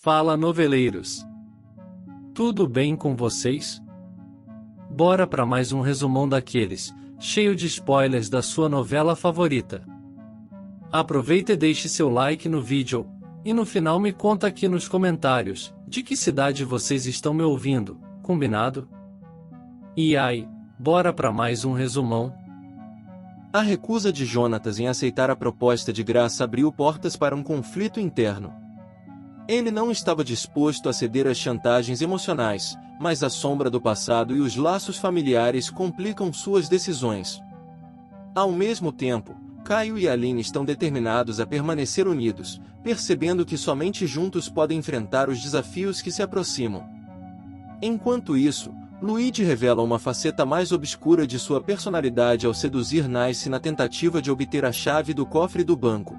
Fala, noveleiros! Tudo bem com vocês? Bora para mais um resumão daqueles, cheio de spoilers da sua novela favorita. Aproveita e deixe seu like no vídeo, e no final me conta aqui nos comentários, de que cidade vocês estão me ouvindo, combinado? E aí, bora para mais um resumão? A recusa de Jonatas em aceitar a proposta de Graça abriu portas para um conflito interno. Ele não estava disposto a ceder às chantagens emocionais, mas a sombra do passado e os laços familiares complicam suas decisões. Ao mesmo tempo, Caio e Aline estão determinados a permanecer unidos, percebendo que somente juntos podem enfrentar os desafios que se aproximam. Enquanto isso, Luigi revela uma faceta mais obscura de sua personalidade ao seduzir Nice na tentativa de obter a chave do cofre do banco.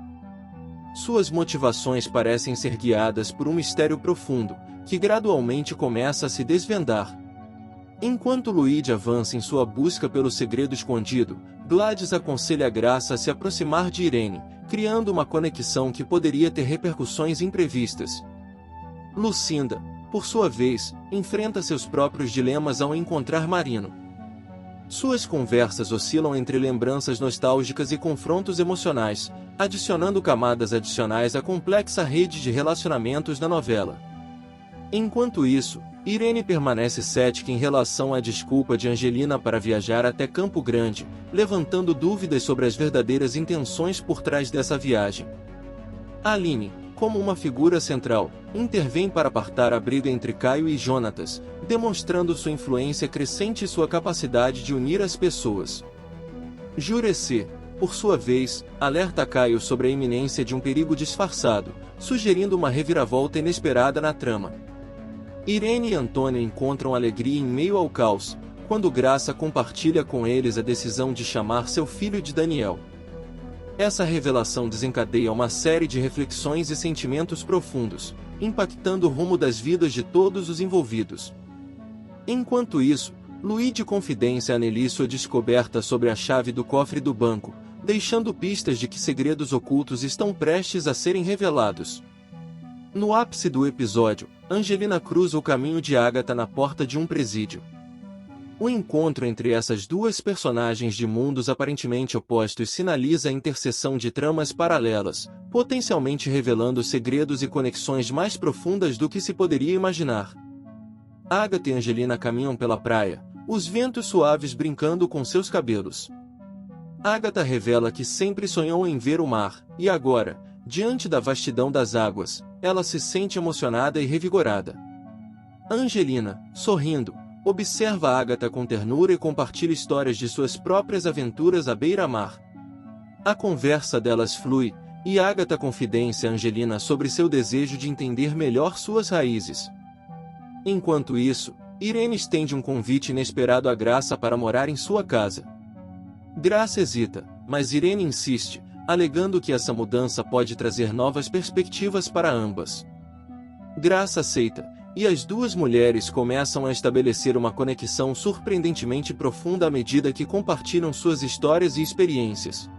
Suas motivações parecem ser guiadas por um mistério profundo, que gradualmente começa a se desvendar. Enquanto Luigi avança em sua busca pelo segredo escondido, Gladys aconselha a Graça a se aproximar de Irene, criando uma conexão que poderia ter repercussões imprevistas. Lucinda, por sua vez, enfrenta seus próprios dilemas ao encontrar Marino. Suas conversas oscilam entre lembranças nostálgicas e confrontos emocionais, adicionando camadas adicionais à complexa rede de relacionamentos da novela. Enquanto isso, Irene permanece cética em relação à desculpa de Angelina para viajar até Campo Grande, levantando dúvidas sobre as verdadeiras intenções por trás dessa viagem. Aline, como uma figura central, intervém para apartar a briga entre Caio e Jonatas, demonstrando sua influência crescente e sua capacidade de unir as pessoas. Jureci, por sua vez, alerta Caio sobre a iminência de um perigo disfarçado, sugerindo uma reviravolta inesperada na trama. Irene e Antônio encontram alegria em meio ao caos, quando Graça compartilha com eles a decisão de chamar seu filho de Daniel. Essa revelação desencadeia uma série de reflexões e sentimentos profundos, impactando o rumo das vidas de todos os envolvidos. Enquanto isso, Luigi confidencia a Nelly sua descoberta sobre a chave do cofre do banco, deixando pistas de que segredos ocultos estão prestes a serem revelados. No ápice do episódio, Angelina cruza o caminho de Agatha na porta de um presídio. O encontro entre essas duas personagens de mundos aparentemente opostos sinaliza a interseção de tramas paralelas, potencialmente revelando segredos e conexões mais profundas do que se poderia imaginar. Agatha e Angelina caminham pela praia, os ventos suaves brincando com seus cabelos. Agatha revela que sempre sonhou em ver o mar, e agora, diante da vastidão das águas, ela se sente emocionada e revigorada. Angelina, sorrindo, observa Agatha com ternura e compartilha histórias de suas próprias aventuras à beira-mar. A conversa delas flui, e Agatha confidencia a Angelina sobre seu desejo de entender melhor suas raízes. Enquanto isso, Irene estende um convite inesperado a Graça para morar em sua casa. Graça hesita, mas Irene insiste, alegando que essa mudança pode trazer novas perspectivas para ambas. Graça aceita, e as duas mulheres começam a estabelecer uma conexão surpreendentemente profunda à medida que compartilham suas histórias e experiências.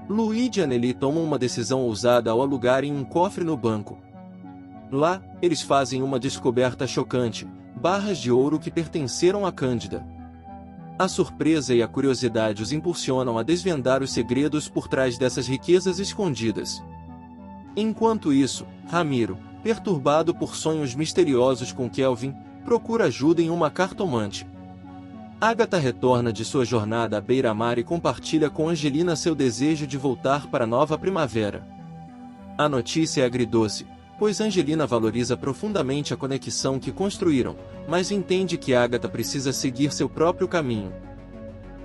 Luigi e Anneli tomam uma decisão ousada ao alugarem um cofre no banco. Lá, eles fazem uma descoberta chocante: barras de ouro que pertenceram a Cândida. A surpresa e a curiosidade os impulsionam a desvendar os segredos por trás dessas riquezas escondidas. Enquanto isso, Ramiro, perturbado por sonhos misteriosos com Kelvin, procura ajuda em uma cartomante. Agatha retorna de sua jornada à beira-mar e compartilha com Angelina seu desejo de voltar para Nova Primavera. A notícia é agridoce, pois Angelina valoriza profundamente a conexão que construíram, mas entende que Agatha precisa seguir seu próprio caminho.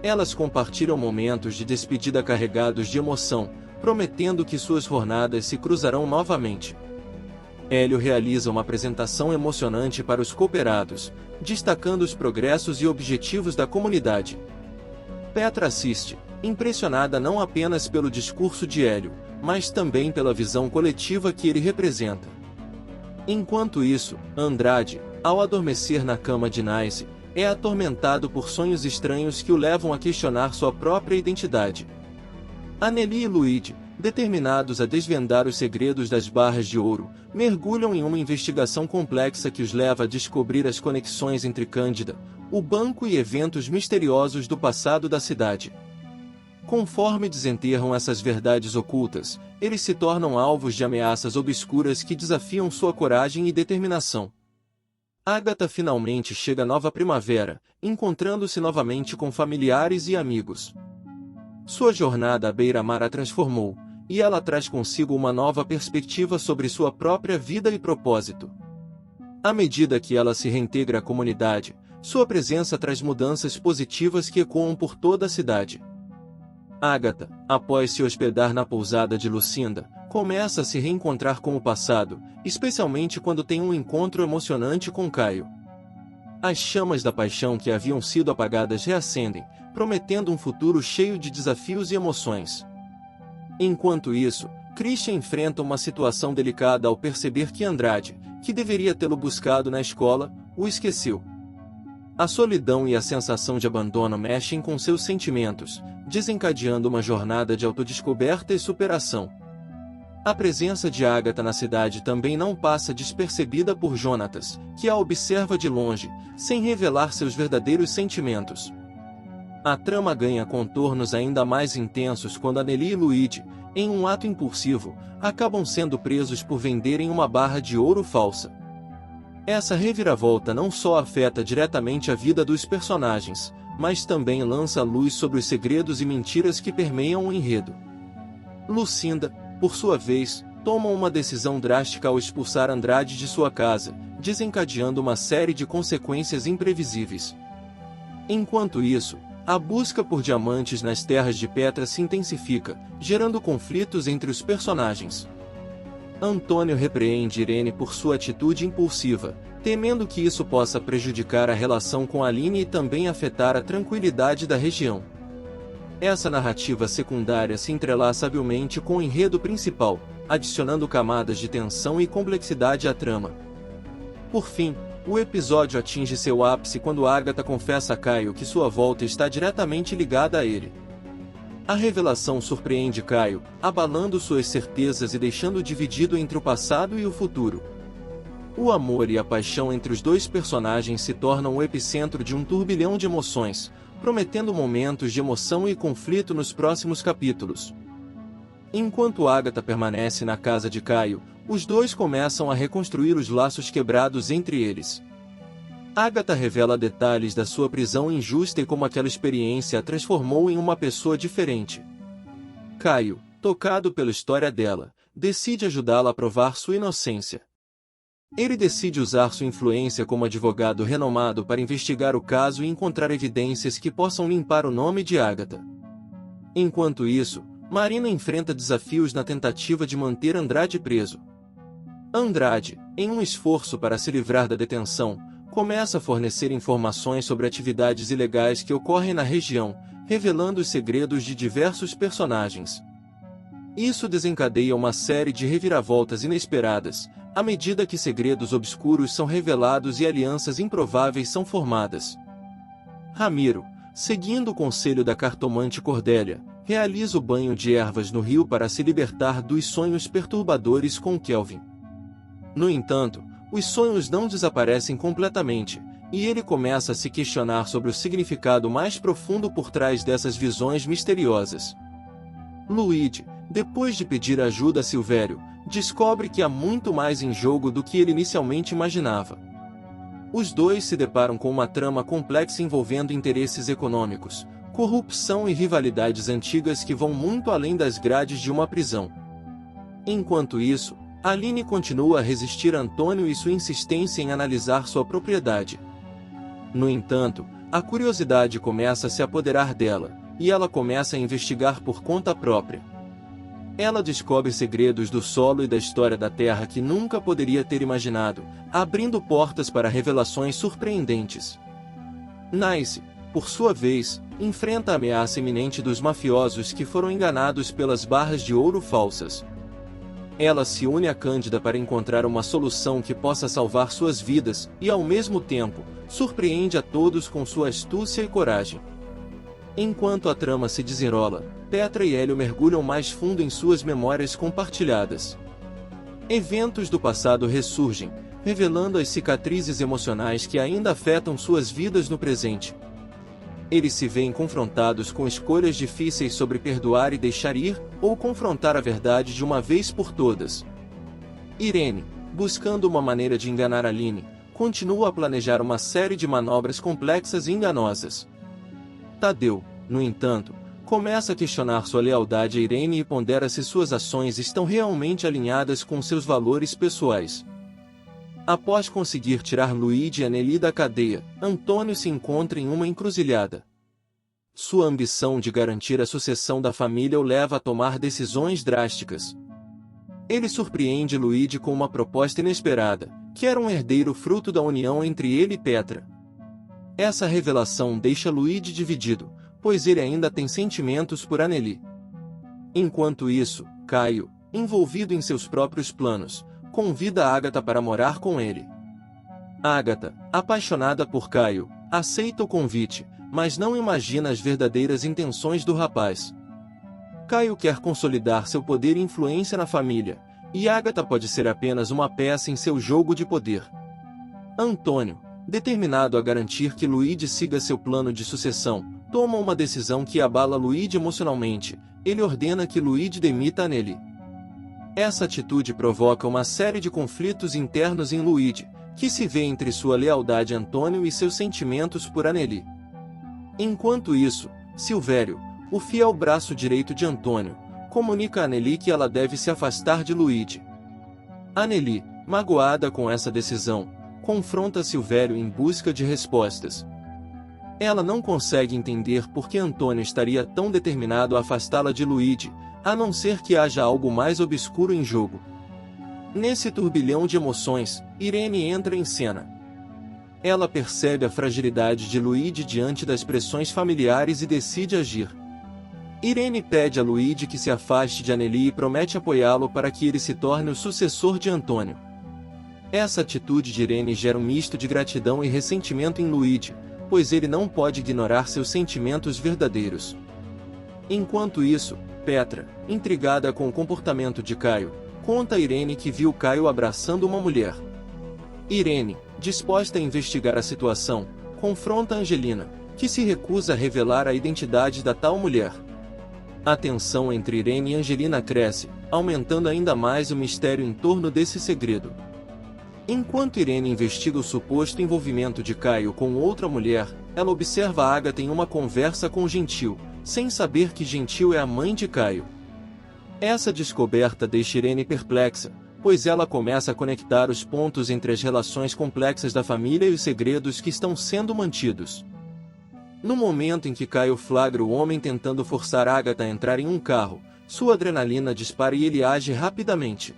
Elas compartilham momentos de despedida carregados de emoção, prometendo que suas jornadas se cruzarão novamente. Hélio realiza uma apresentação emocionante para os cooperados, destacando os progressos e objetivos da comunidade. Petra assiste, impressionada não apenas pelo discurso de Hélio, mas também pela visão coletiva que ele representa. Enquanto isso, Andrade, ao adormecer na cama de Nice, é atormentado por sonhos estranhos que o levam a questionar sua própria identidade. Anneli e Luigi, Determinados a desvendar os segredos das barras de ouro, mergulham em uma investigação complexa que os leva a descobrir as conexões entre Cândida, o banco e eventos misteriosos do passado da cidade. Conforme desenterram essas verdades ocultas, eles se tornam alvos de ameaças obscuras que desafiam sua coragem e determinação. Agatha finalmente chega à nova primavera, encontrando-se novamente com familiares e amigos. Sua jornada à beira-mar a transformou, e ela traz consigo uma nova perspectiva sobre sua própria vida e propósito. À medida que ela se reintegra à comunidade, sua presença traz mudanças positivas que ecoam por toda a cidade. Agatha, após se hospedar na pousada de Lucinda, começa a se reencontrar com o passado, especialmente quando tem um encontro emocionante com Caio. As chamas da paixão que haviam sido apagadas reacendem, prometendo um futuro cheio de desafios e emoções. Enquanto isso, Christian enfrenta uma situação delicada ao perceber que Andrade, que deveria tê-lo buscado na escola, o esqueceu. A solidão e a sensação de abandono mexem com seus sentimentos, desencadeando uma jornada de autodescoberta e superação. A presença de Agatha na cidade também não passa despercebida por Jonatas, que a observa de longe, sem revelar seus verdadeiros sentimentos. A trama ganha contornos ainda mais intensos quando Anneli e Luigi, em um ato impulsivo, acabam sendo presos por venderem uma barra de ouro falsa. Essa reviravolta não só afeta diretamente a vida dos personagens, mas também lança luz sobre os segredos e mentiras que permeiam o enredo. Lucinda, por sua vez, toma uma decisão drástica ao expulsar Andrade de sua casa, desencadeando uma série de consequências imprevisíveis. Enquanto isso, a busca por diamantes nas terras de Petra se intensifica, gerando conflitos entre os personagens. Antônio repreende Irene por sua atitude impulsiva, temendo que isso possa prejudicar a relação com Aline e também afetar a tranquilidade da região. Essa narrativa secundária se entrelaça habilmente com o enredo principal, adicionando camadas de tensão e complexidade à trama. Por fim, o episódio atinge seu ápice quando Agatha confessa a Caio que sua volta está diretamente ligada a ele. A revelação surpreende Caio, abalando suas certezas e deixando-o dividido entre o passado e o futuro. O amor e a paixão entre os dois personagens se tornam o epicentro de um turbilhão de emoções, prometendo momentos de emoção e conflito nos próximos capítulos. Enquanto Agatha permanece na casa de Caio, os dois começam a reconstruir os laços quebrados entre eles. Agatha revela detalhes da sua prisão injusta e como aquela experiência a transformou em uma pessoa diferente. Caio, tocado pela história dela, decide ajudá-la a provar sua inocência. Ele decide usar sua influência como advogado renomado para investigar o caso e encontrar evidências que possam limpar o nome de Agatha. Enquanto isso, Marina enfrenta desafios na tentativa de manter Andrade preso. Andrade, em um esforço para se livrar da detenção, começa a fornecer informações sobre atividades ilegais que ocorrem na região, revelando os segredos de diversos personagens. Isso desencadeia uma série de reviravoltas inesperadas, à medida que segredos obscuros são revelados e alianças improváveis são formadas. Ramiro, seguindo o conselho da cartomante Cordélia, realiza o banho de ervas no rio para se libertar dos sonhos perturbadores com Kelvin. No entanto, os sonhos não desaparecem completamente, e ele começa a se questionar sobre o significado mais profundo por trás dessas visões misteriosas. Luigi, depois de pedir ajuda a Silvério, descobre que há muito mais em jogo do que ele inicialmente imaginava. Os dois se deparam com uma trama complexa envolvendo interesses econômicos, corrupção e rivalidades antigas que vão muito além das grades de uma prisão. Enquanto isso, Aline continua a resistir a Antônio e sua insistência em analisar sua propriedade. No entanto, a curiosidade começa a se apoderar dela, e ela começa a investigar por conta própria. Ela descobre segredos do solo e da história da Terra que nunca poderia ter imaginado, abrindo portas para revelações surpreendentes. Nice, por sua vez, enfrenta a ameaça iminente dos mafiosos que foram enganados pelas barras de ouro falsas. Ela se une a Cândida para encontrar uma solução que possa salvar suas vidas e, ao mesmo tempo, surpreende a todos com sua astúcia e coragem. Enquanto a trama se desenrola, Petra e Hélio mergulham mais fundo em suas memórias compartilhadas. Eventos do passado ressurgem, revelando as cicatrizes emocionais que ainda afetam suas vidas no presente. Eles se veem confrontados com escolhas difíceis sobre perdoar e deixar ir, ou confrontar a verdade de uma vez por todas. Irene, buscando uma maneira de enganar Aline, continua a planejar uma série de manobras complexas e enganosas. Tadeu, no entanto, começa a questionar sua lealdade a Irene e pondera se suas ações estão realmente alinhadas com seus valores pessoais. Após conseguir tirar Luigi e Anneli da cadeia, Antônio se encontra em uma encruzilhada. Sua ambição de garantir a sucessão da família o leva a tomar decisões drásticas. Ele surpreende Luigi com uma proposta inesperada, que era um herdeiro fruto da união entre ele e Petra. Essa revelação deixa Luigi dividido, pois ele ainda tem sentimentos por Anneli. Enquanto isso, Caio, envolvido em seus próprios planos, convida Agatha para morar com ele. Agatha, apaixonada por Caio, aceita o convite, mas não imagina as verdadeiras intenções do rapaz. Caio quer consolidar seu poder e influência na família, e Agatha pode ser apenas uma peça em seu jogo de poder. Antônio, determinado a garantir que Luigi siga seu plano de sucessão, toma uma decisão que abala Luigi emocionalmente. Ele ordena que Luigi demita Anneli. Essa atitude provoca uma série de conflitos internos em Luigi, que se vê entre sua lealdade a Antônio e seus sentimentos por Anneli. Enquanto isso, Silvério, o fiel braço direito de Antônio, comunica a Anneli que ela deve se afastar de Luigi. Anneli, magoada com essa decisão, confronta Silvério em busca de respostas. Ela não consegue entender por que Antônio estaria tão determinado a afastá-la de Luigi, a não ser que haja algo mais obscuro em jogo. Nesse turbilhão de emoções, Irene entra em cena. Ela percebe a fragilidade de Luigi diante das pressões familiares e decide agir. Irene pede a Luigi que se afaste de Anneli e promete apoiá-lo para que ele se torne o sucessor de Antônio. Essa atitude de Irene gera um misto de gratidão e ressentimento em Luigi, pois ele não pode ignorar seus sentimentos verdadeiros. Enquanto isso, Petra, intrigada com o comportamento de Caio, conta a Irene que viu Caio abraçando uma mulher. Irene, disposta a investigar a situação, confronta Angelina, que se recusa a revelar a identidade da tal mulher. A tensão entre Irene e Angelina cresce, aumentando ainda mais o mistério em torno desse segredo. Enquanto Irene investiga o suposto envolvimento de Caio com outra mulher, ela observa Agatha em uma conversa com Gentil, sem saber que Gentil é a mãe de Caio. Essa descoberta deixa Irene perplexa, pois ela começa a conectar os pontos entre as relações complexas da família e os segredos que estão sendo mantidos. No momento em que Caio flagra o homem tentando forçar Agatha a entrar em um carro, sua adrenalina dispara e ele age rapidamente.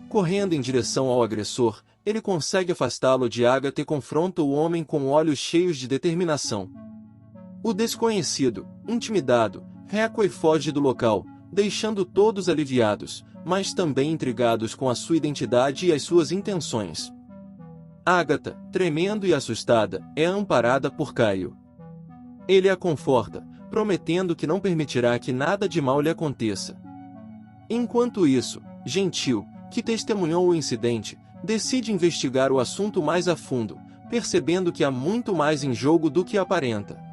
Correndo em direção ao agressor, ele consegue afastá-lo de Agatha e confronta o homem com olhos cheios de determinação. O desconhecido, intimidado, recua e foge do local, deixando todos aliviados, mas também intrigados com a sua identidade e as suas intenções. Agatha, tremendo e assustada, é amparada por Caio. Ele a conforta, prometendo que não permitirá que nada de mal lhe aconteça. Enquanto isso, Gentil, que testemunhou o incidente, decide investigar o assunto mais a fundo, percebendo que há muito mais em jogo do que aparenta.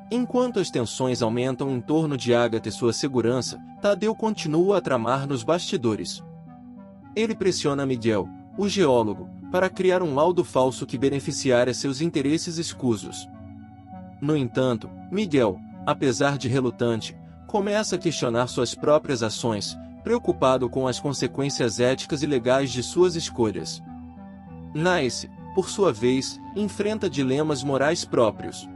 Enquanto as tensões aumentam em torno de Agatha e sua segurança, Tadeu continua a tramar nos bastidores. Ele pressiona Miguel, o geólogo, para criar um laudo falso que beneficiaria seus interesses escusos. No entanto, Miguel, apesar de relutante, começa a questionar suas próprias ações, preocupado com as consequências éticas e legais de suas escolhas. Nice, por sua vez, enfrenta dilemas morais próprios.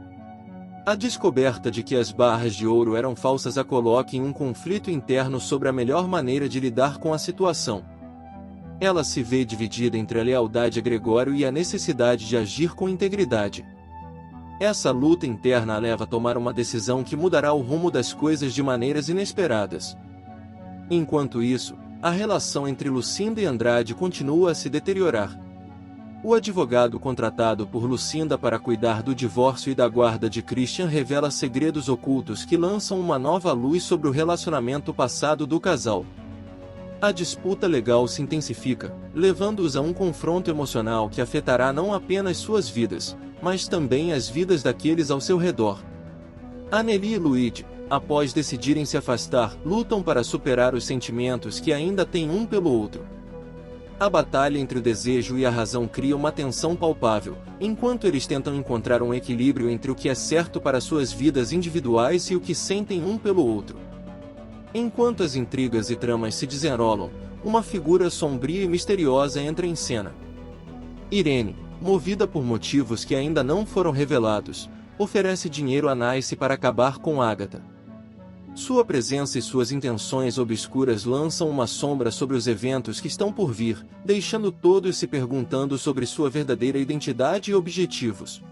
A descoberta de que as barras de ouro eram falsas a coloca em um conflito interno sobre a melhor maneira de lidar com a situação. Ela se vê dividida entre a lealdade a Gregório e a necessidade de agir com integridade. Essa luta interna a leva a tomar uma decisão que mudará o rumo das coisas de maneiras inesperadas. Enquanto isso, a relação entre Lucinda e Andrade continua a se deteriorar. O advogado contratado por Lucinda para cuidar do divórcio e da guarda de Christian revela segredos ocultos que lançam uma nova luz sobre o relacionamento passado do casal. A disputa legal se intensifica, levando-os a um confronto emocional que afetará não apenas suas vidas, mas também as vidas daqueles ao seu redor. Anneli e Luigi, após decidirem se afastar, lutam para superar os sentimentos que ainda têm um pelo outro. A batalha entre o desejo e a razão cria uma tensão palpável, enquanto eles tentam encontrar um equilíbrio entre o que é certo para suas vidas individuais e o que sentem um pelo outro. Enquanto as intrigas e tramas se desenrolam, uma figura sombria e misteriosa entra em cena. Irene, movida por motivos que ainda não foram revelados, oferece dinheiro a Nice para acabar com Agatha. Sua presença e suas intenções obscuras lançam uma sombra sobre os eventos que estão por vir, deixando todos se perguntando sobre sua verdadeira identidade e objetivos.